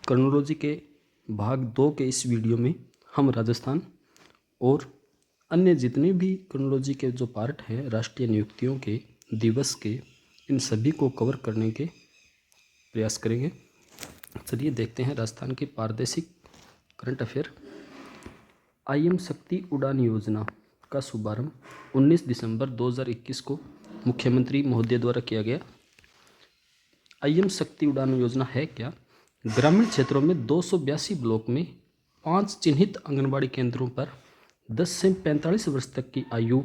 Chronology के भाग 2 के इस वीडियो में हम राजस्थान और अन्य जितने भी क्रोनोलॉजी के जो पार्ट हैं राष्ट्रीय नियुक्तियों के, दिवस के, इन सभी को कवर करने के प्रयास करेंगे। चलिए देखते हैं राजस्थान के प्रादेशिक करंट अफेयर। आईएम शक्ति उड़ान योजना का शुभारंभ 19 दिसंबर 2021 को मुख्यमंत्री महोदय द्वारा किया गया। आईएम शक्ति उड़ान योजना है क्या? ग्रामीण क्षेत्रों में 282 ब्लॉक में 5 चिन्हित आंगनबाड़ी केंद्रों पर 10 से 45 वर्ष तक की आयु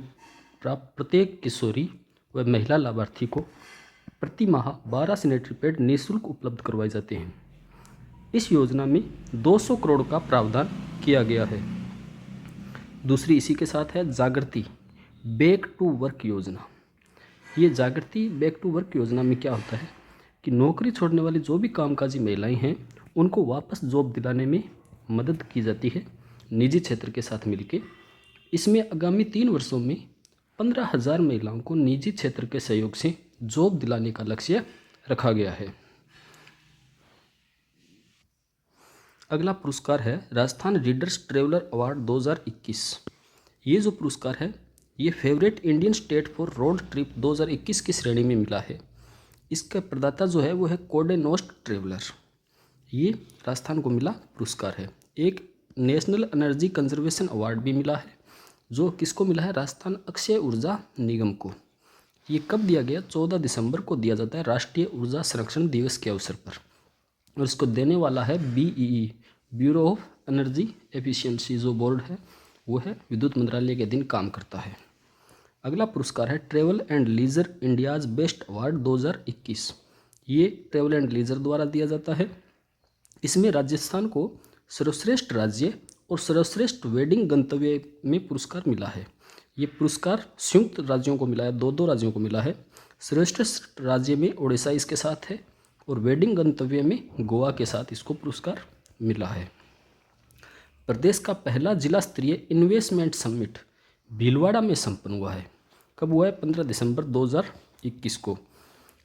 प्राप्त प्रत्येक किशोरी व महिला लाभार्थी को प्रति माह 12 सैनिटरी पैड निःशुल्क उपलब्ध करवाए जाते हैं। इस योजना में 200 करोड़ का प्रावधान किया गया है। दूसरी इसी के साथ है जागृति बैक टू वर्क योजना। ये जागृति बैक टू वर्क योजना में क्या होता है कि नौकरी छोड़ने वाली जो भी कामकाजी महिलाएं हैं उनको वापस जॉब दिलाने में मदद की जाती है निजी क्षेत्र के साथ मिलकर। इसमें आगामी 3 वर्षों में 15,000 महिलाओं को निजी क्षेत्र के सहयोग से जॉब दिलाने का लक्ष्य रखा गया है। अगला पुरस्कार है राजस्थान रीडर्स ट्रेवलर अवार्ड 2021। ये जो पुरस्कार है ये favourite Indian state for road trip 2021 की श्रेणी में मिला है। इसका प्रदाता जो है वो है कोडेनोस्ट ट्रेवलर। ये राजस्थान को मिला पुरस्कार है। एक नेशनल एनर्जी कंजर्वेशन अवार्ड भी मिला है जो किसको मिला है? राजस्थान अक्षय ऊर्जा निगम को। ये कब दिया गया? 14 दिसंबर को दिया जाता है राष्ट्रीय ऊर्जा संरक्षण दिवस के अवसर पर। और इसको देने वाला है BEE bureau of energy efficiency. जो बोर्ड है वो है विद्युत मंत्रालय के अधीन काम करता है। अगला पुरस्कार है travel and leisure India's best award 2021। ये ट्रैवल एंड लीजर द्वारा दिया जाता है। इसमें राजस्थान को सर्वश्रेष्ठ राज्य और सर्वश्रेष्ठ वेडिंग गंतव्य में पुरस्कार मिला है। ये पुरस्कार संयुक्त राज्यों को मिला है, 2 राज्यों को मिला है। श्रेष्ठ राज्य में ओडिशा इसके साथ है और वेडिंग गंतव्य में गोवा के साथ इसको पुरस्कार मिला है। प्रदेश का पहला जिला स्तरीय इन्वेस्टमेंट समिट भीलवाड़ा में संपन्न हुआ है। कब हुआ है? 15 दिसंबर 2021 को।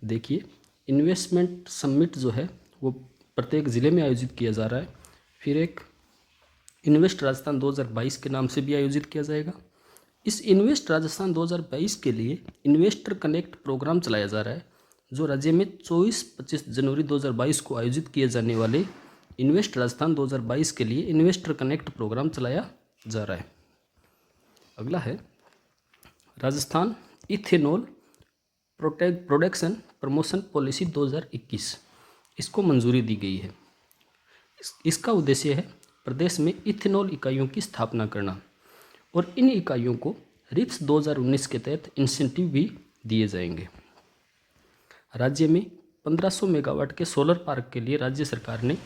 देखिए इन्वेस्टमेंट समिट जो है वो प्रत्येक ज़िले में आयोजित किया जा रहा है। फिर एक इन्वेस्ट राजस्थान 2022 के नाम से भी आयोजित किया जाएगा। इस इन्वेस्ट राजस्थान 2022 के लिए इन्वेस्टर कनेक्ट प्रोग्राम चलाया जा रहा है जो राज्य में 24-25 जनवरी 2022 को आयोजित किए जाने वाले इन्वेस्ट राजस्थान 2022 के लिए इन्वेस्टर कनेक्ट प्रोग्राम चलाया जा रहा है। अगला है Rajasthan ethanol production promotion policy 2021। इसको मंजूरी दी गई है। इसका उद्देश्य है प्रदेश में इथेनॉल इकाइयों की स्थापना करना और इन इकाइयों को रिप्स 2019 के तहत इंसेंटिव भी दिए जाएंगे। राज्य में 1500 मेगावाट के सोलर पार्क के लिए राज्य सरकार ने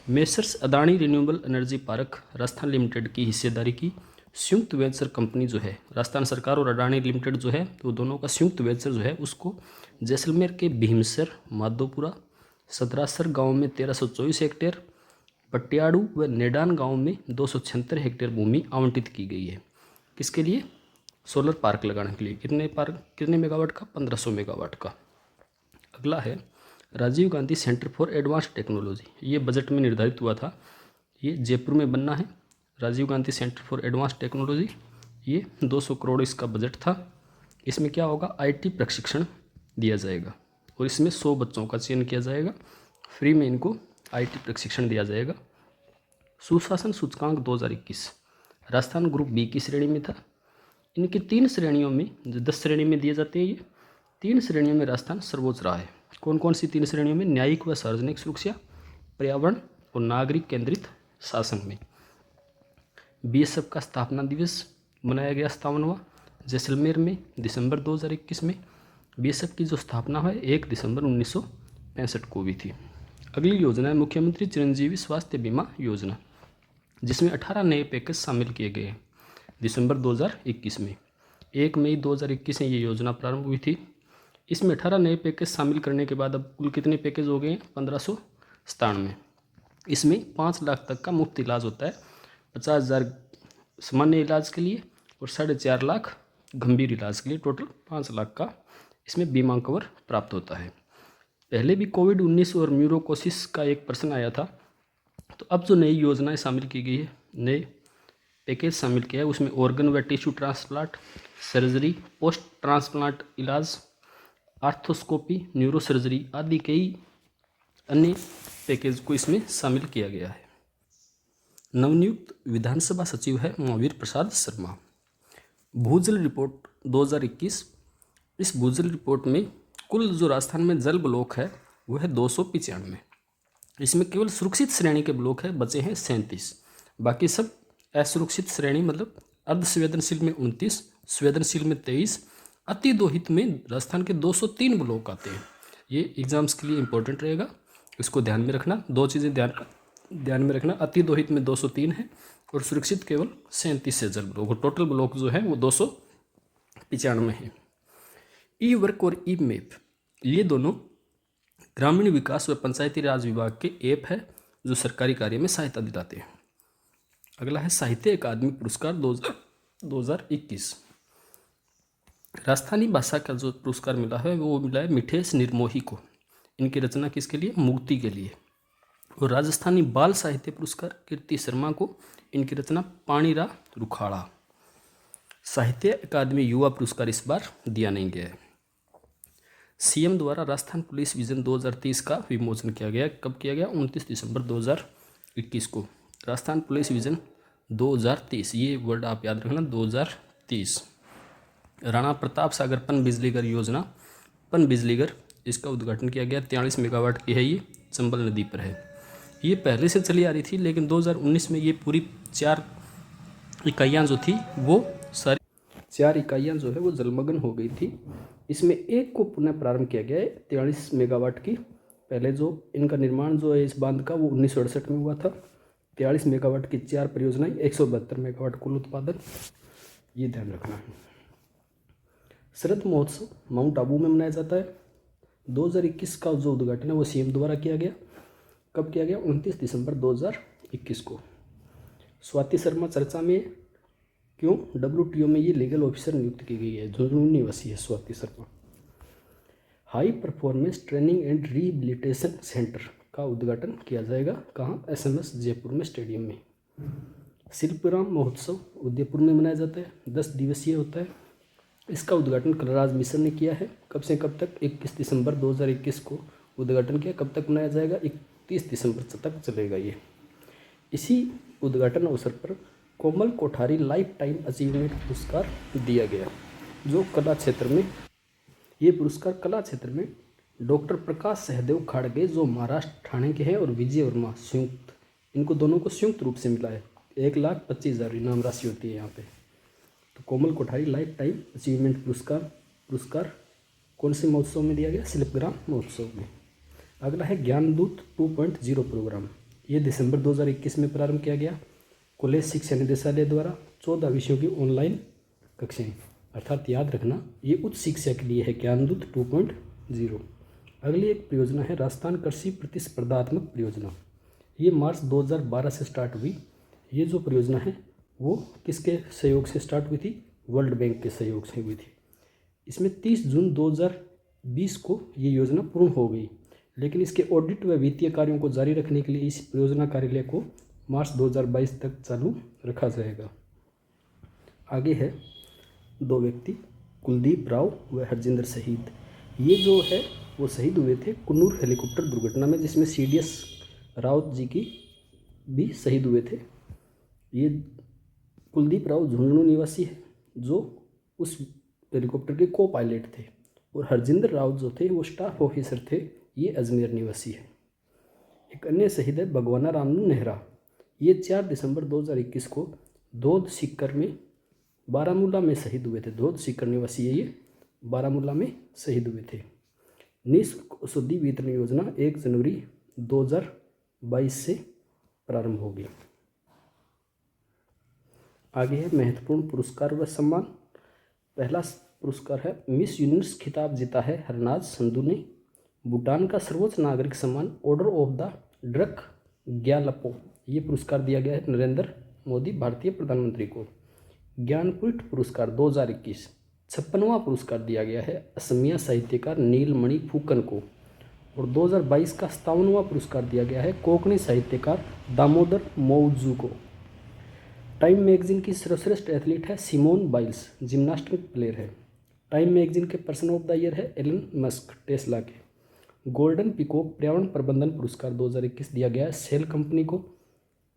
messrs Adani renewable energy park Rajasthan limited की हिस्सेदारी की संयुक्त वेंचर कंपनी जो है राजस्थान सरकार और अडानी लिमिटेड जो है तो दोनों का संयुक्त वेंचर जो है उसको जैसलमेर के भीमसर, माधोपुरा, सदरासर गांव में 1324 हेक्टेयर, पटियाड़ू व नेडान गांव में 276 हेक्टेयर भूमि आवंटित की गई है। किसके लिए? सोलर पार्क लगाने के लिए। कितने मेगावाट का? 1500 मेगावाट का। अगला है Rajiv Gandhi centre for advance technology. ये बजट में निर्धारित हुआ था, ये जयपुर में बनना है। Rajiv Gandhi centre for advance technology, ये 200 करोड़ इसका बजट था। इसमें क्या होगा? IT प्रशिक्षण दिया जाएगा और इसमें 100 बच्चों का चयन किया जाएगा। फ्री में इनको IT प्रशिक्षण दिया जाएगा। सुशासन सूचकांक 2021 राजस्थान ग्रुप B की श्रेणी में था। इनकी 3 श्रेणियों में, 10 श्रेणी में दिए जाते हैं, ये 3 श्रेणियों में राजस्थान सर्वोच्च रहा है। कौन कौन सी 3 श्रेणियों में? न्यायिक व सार्वजनिक सुरक्षा, पर्यावरण और नागरिक केंद्रित शासन में। BSF का स्थापना दिवस मनाया गया 57वां जैसलमेर में दिसंबर 2021 में। BSF की जो स्थापना है 1 दिसंबर 1965 को भी थी। अगली योजना है मुख्यमंत्री चिरंजीवी स्वास्थ्य बीमा योजना, जिसमें 18 नए पैकेज शामिल किए गए हैं दिसंबर 2021 में। 1 मई 2021 में ये योजना प्रारंभ हुई थी। इसमें 18 नए पैकेज शामिल करने के बाद अब कुल कितने पैकेज हो गए हैं? 1597। इसमें 5 लाख तक का मुफ्त इलाज होता है, 50,000 सामान्य इलाज के लिए और 4.5 लाख गंभीर इलाज के लिए, टोटल 5 लाख का इसमें बीमा कवर प्राप्त होता है। पहले भी कोविड-19 और म्यूकोसिस का एक प्रश्न आया था तो अब जो नई योजनाएं शामिल की गई है, नए पैकेज शामिल किया है, उसमें ऑर्गन व tissue transplant, surgery, post transplant इलाज, आर्थोस्कोपी, न्यूरो सर्जरी आदि कई अन्य पैकेज को इसमें शामिल किया गया है। नवनियुक्त विधानसभा सचिव है महावीर प्रसाद शर्मा। भूजल रिपोर्ट 2021। इस भूजल रिपोर्ट में कुल जो राजस्थान में जल ब्लॉक है वो है 295। इसमें केवल सुरक्षित श्रेणी के ब्लॉक है बचे हैं 37। बाकी सब असुरक्षित श्रेणी मतलब अर्ध संवेदनशील में 29, संवेदनशील में 23, अति दोहित में राजस्थान के 203 ब्लॉक आते हैं। ये एग्जाम्स के लिए इंपॉर्टेंट रहेगा, इसको ध्यान में रखना। दो चीज़ें ध्यान में रखना, अति दोहित में 203 है और सुरक्षित केवल 37 से जल ब्लॉक। टोटल ब्लॉक जो है वो 295 है। ई वर्क और ई मैप ये दोनों ग्रामीण विकास व पंचायती राज विभाग के ऐप है जो सरकारी कार्य में सहायता दिलाते हैं। अगला है साहित्य अकादमी पुरस्कार 2021। राजस्थानी भाषा का जो पुरस्कार मिला है वो मिला है मिठेश निर्मोही को। इनकी रचना किसके लिए? मुक्ति के लिए। और राजस्थानी बाल साहित्य पुरस्कार कीर्ति शर्मा को। इनकी रचना पाणीरा रुखाड़ा। साहित्य अकादमी युवा पुरस्कार इस बार दिया नहीं गया है। सीएम द्वारा राजस्थान पुलिस विजन 2030 का विमोचन किया गया। कब किया गया? 29 दिसंबर 2021 को। राजस्थान पुलिस विजन 2030, ये वर्ड आप याद रखना, 2030। राणा प्रताप सागर पन बिजलीघर योजना, पन बिजलीघर, इसका उद्घाटन किया गया। 43 मेगावाट की है, ये चंबल नदी पर है। ये पहले से चली आ रही थी लेकिन 2019 में ये पूरी 4 इकाइयाँ जो थी वो सारी 4 इकाइयाँ जो है वो जलमग्न हो गई थी। इसमें एक को पुनः प्रारंभ किया गया है 43 मेगावाट की। पहले जो इनका निर्माण जो है इस बांध का वो 1968 में हुआ था। 43 मेगावाट की 4 परियोजनाएं, 172 मेगावाट कुल उत्पादन, ये ध्यान रखना है। शरद महोत्सव माउंट आबू में मनाया जाता है। 2021 का जो उद्घाटन है वो सीएम द्वारा किया गया। कब किया गया? 29 दिसंबर 2021 को। स्वाति शर्मा चर्चा में क्यों? WTO में ये लीगल ऑफिसर नियुक्त की गई है। झुंझुनू निवासी है Swati Sharma. High performance training and rehabilitation centre का उद्घाटन किया जाएगा। कहाँ? SMS जयपुर में स्टेडियम में। शिल्पग्राम महोत्सव उदयपुर में मनाया जाता है, 10 दिवसीय होता है। इसका उद्घाटन कलराज मिश्र ने किया है। कब से कब तक? 21 दिसंबर 2021 को उद्घाटन किया। कब तक मनाया जाएगा? 31 दिसंबर तक चलेगा ये। इसी उद्घाटन अवसर पर कोमल कोठारी लाइफ टाइम अचीवमेंट पुरस्कार दिया गया, जो कला क्षेत्र में, ये पुरस्कार कला क्षेत्र में डॉक्टर प्रकाश सहदेव खाड़गे जो महाराष्ट्र ठाणे के हैं और विजय वर्मा संयुक्त, इनको दोनों को संयुक्त रूप से मिला है। 1,25,000 इनाम राशि होती है यहाँ पे। तो कोमल कोठारी लाइफ टाइम अचीवमेंट पुरस्कार कौन से महोत्सव में दिया गया? शिल्पग्राम महोत्सव में। अगला है ज्ञानदूत 2.0 प्रोग्राम। ये दिसंबर 2021 में प्रारंभ किया गया कॉलेज शिक्षा निदेशालय द्वारा। 14 विषयों की ऑनलाइन कक्षाएं, अर्थात याद रखना ये उच्च शिक्षा के लिए है ज्ञानदूत 2.0। अगली एक परियोजना है राजस्थान कृषि प्रतिस्पर्धात्मक परियोजना। ये मार्च 2012 से स्टार्ट हुई। ये जो परियोजना है वो किसके सहयोग से स्टार्ट हुई थी? वर्ल्ड बैंक के सहयोग से हुई थी। इसमें 30 जून 2020 को ये योजना पूर्ण हो गई, लेकिन इसके ऑडिट व वित्तीय कार्यों को जारी रखने के लिए इस परियोजना कार्यालय को मार्च 2022 तक चालू रखा जाएगा। आगे है 2 व्यक्ति, कुलदीप राव व हरजिंदर शहीद। ये जो है वो शहीद हुए थे कुन्नूर हेलीकॉप्टर दुर्घटना में, जिसमें CDS रावत जी की भी शहीद हुए थे। ये कुलदीप राव झुंझुनू निवासी है जो उस हेलीकॉप्टर के को पायलट थे, और हरजिंदर राव जो थे वो स्टाफ ऑफिसर थे, ये अजमेर निवासी है। एक अन्य शहीद है भगवाना राम नेहरा। ये 4 दिसंबर 2021 को धोद सीकर में बारामूला में शहीद हुए थे। धोद सीकर निवासी है ये, बारामूला में शहीद हुए थे। निःशुल्क औषधि वितरण योजना 1 जनवरी 2022 से प्रारंभ होगी। आगे है महत्वपूर्ण पुरस्कार व सम्मान। पहला पुरस्कार है मिस यूनिवर्स खिताब जीता है हरनाज संधू ने। भूटान का सर्वोच्च नागरिक सम्मान order of the drug Gyalpo, ये पुरस्कार दिया गया है नरेंद्र मोदी भारतीय प्रधानमंत्री को। ज्ञानपीठ पुरस्कार 2021 56वां पुरस्कार दिया गया है असमिया साहित्यकार नीलमणि फूकन को। और 2022 का 57वां पुरस्कार दिया गया है कोंकणी साहित्यकार दामोदर मौजू को। टाइम मैगजीन की सर्वश्रेष्ठ एथलीट है सिमोन बाइल्स, जिम्नास्टिक प्लेयर है। टाइम मैगजीन के पर्सन ऑफ द ईयर है एलन मस्क, टेस्ला के। गोल्डन पीकॉक पर्यावरण प्रबंधन पुरस्कार 2021 दिया गया है सेल कंपनी को,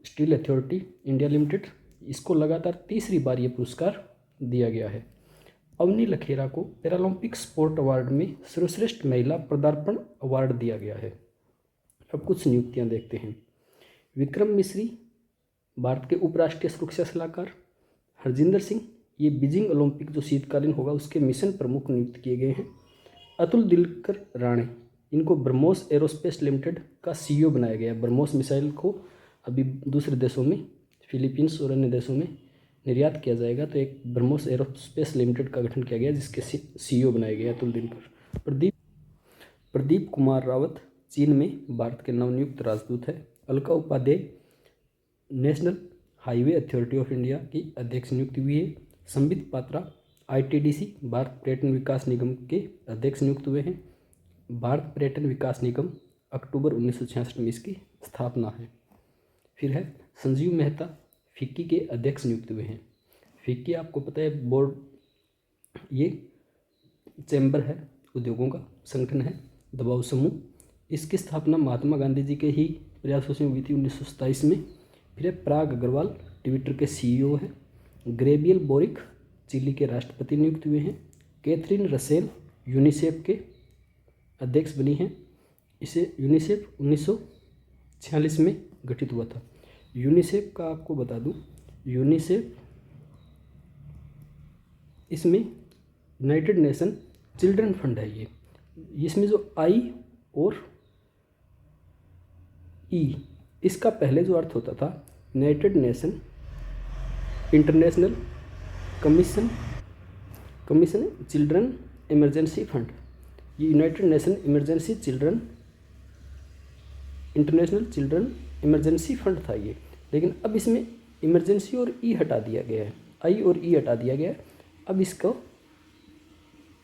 स्टील अथॉरिटी इंडिया लिमिटेड। इसको लगातार तीसरी बार ये पुरस्कार दिया गया है। अवनी लखेरा को पैरालंपिक स्पोर्ट अवार्ड में सर्वश्रेष्ठ महिला पदार्पण अवार्ड दिया गया है। अब कुछ नियुक्तियां देखते हैं। विक्रम मिश्री भारत के उपराष्ट्रीय सुरक्षा सलाहकार। हरजिंदर सिंह ये बीजिंग ओलंपिक जो शीतकालीन होगा उसके मिशन प्रमुख नियुक्त किए गए हैं। अतुल दिलकर राणे इनको ब्रह्मोस एरोस्पेस लिमिटेड का सीईओ बनाया गया है। ब्रह्मोस मिसाइल को अभी दूसरे देशों में, फिलीपींस और अन्य देशों में निर्यात किया जाएगा, तो एक ब्रह्मोस एरोस्पेस लिमिटेड का गठन किया गया जिसके सीईओ बनाए गए अतुल दिनकर। प्रदीप कुमार रावत चीन में भारत के नवनियुक्त राजदूत है। Alka Upadhyay national highway authority of India की अध्यक्ष नियुक्त हुई है। संबित पात्रा आईटीडीसी भारत पर्यटन विकास निगम के अध्यक्ष नियुक्त हुए हैं। भारत पर्यटन विकास निगम अक्टूबर 1966 में इसकी स्थापना है। फिर है संजीव मेहता फिक्की के अध्यक्ष नियुक्त हुए हैं। फिक्की आपको पता है बोर्ड, ये चैम्बर है, उद्योगों का संगठन है, दबाव समूह। इसकी स्थापना महात्मा गांधी जी के ही प्रयासों से हुई थी 1927 में। फिर है पराग अग्रवाल ट्विटर के सीईओ है। ग्रेबियल बोरिक चिली के राष्ट्रपति नियुक्त हुए हैं। कैथरीन रसेल यूनिसेफ के अध्यक्ष बनी हैं। इसे यूनिसेफ 1946 में गठित हुआ था। यूनिसेफ का आपको बता दूं, यूनिसेफ इसमें यूनाइटेड नेशन चिल्ड्रन फंड है। ये इसमें जो आई और ई, इसका पहले जो अर्थ होता था united nation international commission children emergency fund, ये united nation emergency children international children emergency fund था ये। लेकिन अब इसमें इमरजेंसी और ई हटा दिया गया है, आई और ई हटा दिया गया है। अब इसको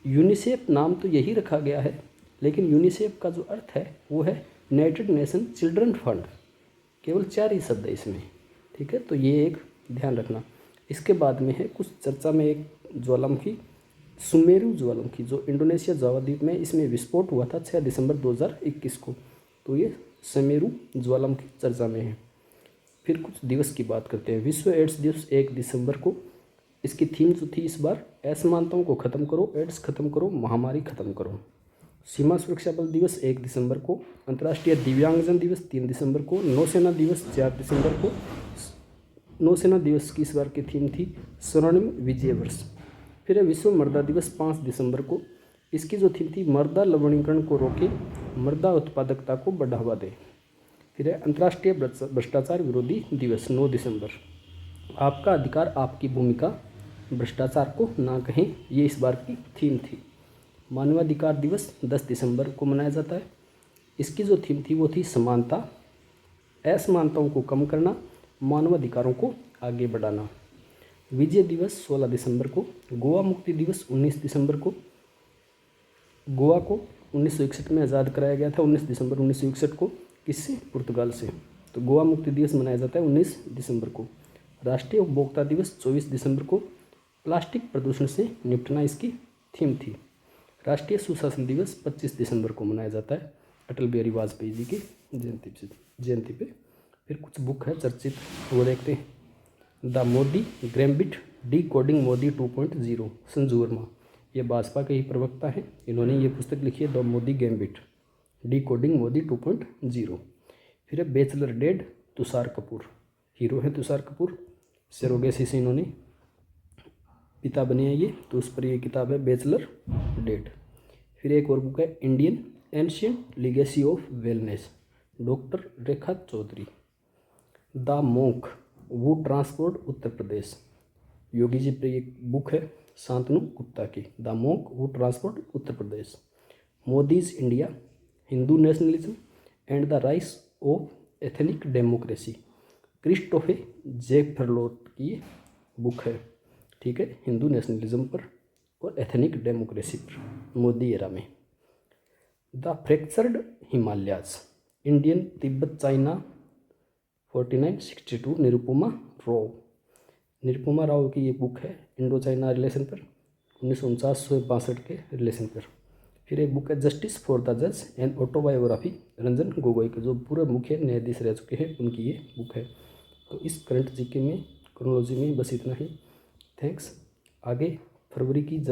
यूनिसेफ नाम तो यही रखा गया है, लेकिन यूनिसेफ का जो अर्थ है वो है यूनाइटेड नेशन चिल्ड्रन फंड। केवल 4 ही शब्द है इसमें, ठीक है, तो ये एक ध्यान रखना। इसके बाद में है कुछ चर्चा में एक ज्वालामुखी, सुमेरु ज्वालामुखी, जो इंडोनेशिया जावा द्वीप में इसमें विस्फोट हुआ था 6 दिसंबर 2021 को, तो ये सुमेरु ज्वालामुखी चर्चा में है। फिर कुछ दिवस की बात करते हैं। विश्व एड्स दिवस 1 दिसंबर को, इसकी थीम जो थी इस बार असमानताओं को खत्म करो, एड्स खत्म करो, महामारी खत्म करो। सीमा सुरक्षा बल दिवस 1 दिसंबर को। अंतर्राष्ट्रीय दिव्यांगजन दिवस 3 दिसंबर को। नौसेना दिवस 4 दिसंबर को। नौसेना दिवस की इस बार की थीम थी स्वर्णिम विजय वर्ष। फिर है विश्व मृदा दिवस 5 दिसंबर को, इसकी जो थीम थी मृदा लवणीकरण को रोके, मृदा उत्पादकता को बढ़ावा दे। फिर है अंतर्राष्ट्रीय भ्रष्टाचार विरोधी दिवस 9 दिसंबर। आपका अधिकार आपकी भूमिका, भ्रष्टाचार को ना कहें, ये इस बार की थीम थी। मानवाधिकार दिवस 10 दिसंबर को मनाया जाता है। इसकी जो थीम थी वो थी समानता, असमानताओं को कम करना, मानवाधिकारों को आगे बढ़ाना। विजय दिवस 16 दिसंबर को। गोवा मुक्ति दिवस 19 दिसंबर को। गोवा को 1961 में आज़ाद कराया गया था, 19 दिसंबर 1961 को। किससे? पुर्तगाल से। तो गोवा मुक्ति दिवस मनाया जाता है 19 दिसंबर को। राष्ट्रीय उपभोक्ता दिवस 24 दिसंबर को। प्लास्टिक प्रदूषण से निपटना इसकी थीम थी। राष्ट्रीय सुशासन दिवस 25 दिसंबर को मनाया जाता है अटल बिहारी वाजपेयी जी की जयंती पे। फिर कुछ बुक है चर्चित, वो देखते हैं। The Modi gambit D coding Modi 2.0, Sanju Verma, ये भाजपा के ही प्रवक्ता हैं, इन्होंने ये पुस्तक लिखी है the Modi gambit D coding Modi 2.0। फिर है bachelor dead, Tushar Kapoor, hero है तुषार कपूर, सरोगेसी से इन्होंने पिता बने हैं ये, तो उस पर ये किताब है बैचलर डेड। फिर एक और बुक है Indian ancient legacy of wellness, doctor Rekha Chaudhary. The monk who transport Uttar Pradesh, Yogi ji पर एक बुक है शांतनु गुप्ता की, the monk who transport Uttar Pradesh. Modi's India, Hindu nationalism and the rise of ethnic democracy, Christophe Jaffrelot की बुक है, ठीक है, हिंदू नेशनलिज्म पर और एथनिक डेमोक्रेसी पर मोदी एरा में। The fractured Himalayas, Indian Tibet China 4962, Nirupama Rao. Nirupama Rao की ये बुक है इंडो चाइना रिलेशन पर, 1949 के रिलेशन पर। फिर एक बुक है जस्टिस फॉर द जज एंड ऑटोबायोग्राफी, रंजन गोगोई के, जो पूरे मुख्य न्यायाधीश रह चुके हैं, उनकी ये बुक है। तो इस करंट जीके में क्रोनोलॉजी में बस इतना ही। थैंक्स। आगे फरवरी की जब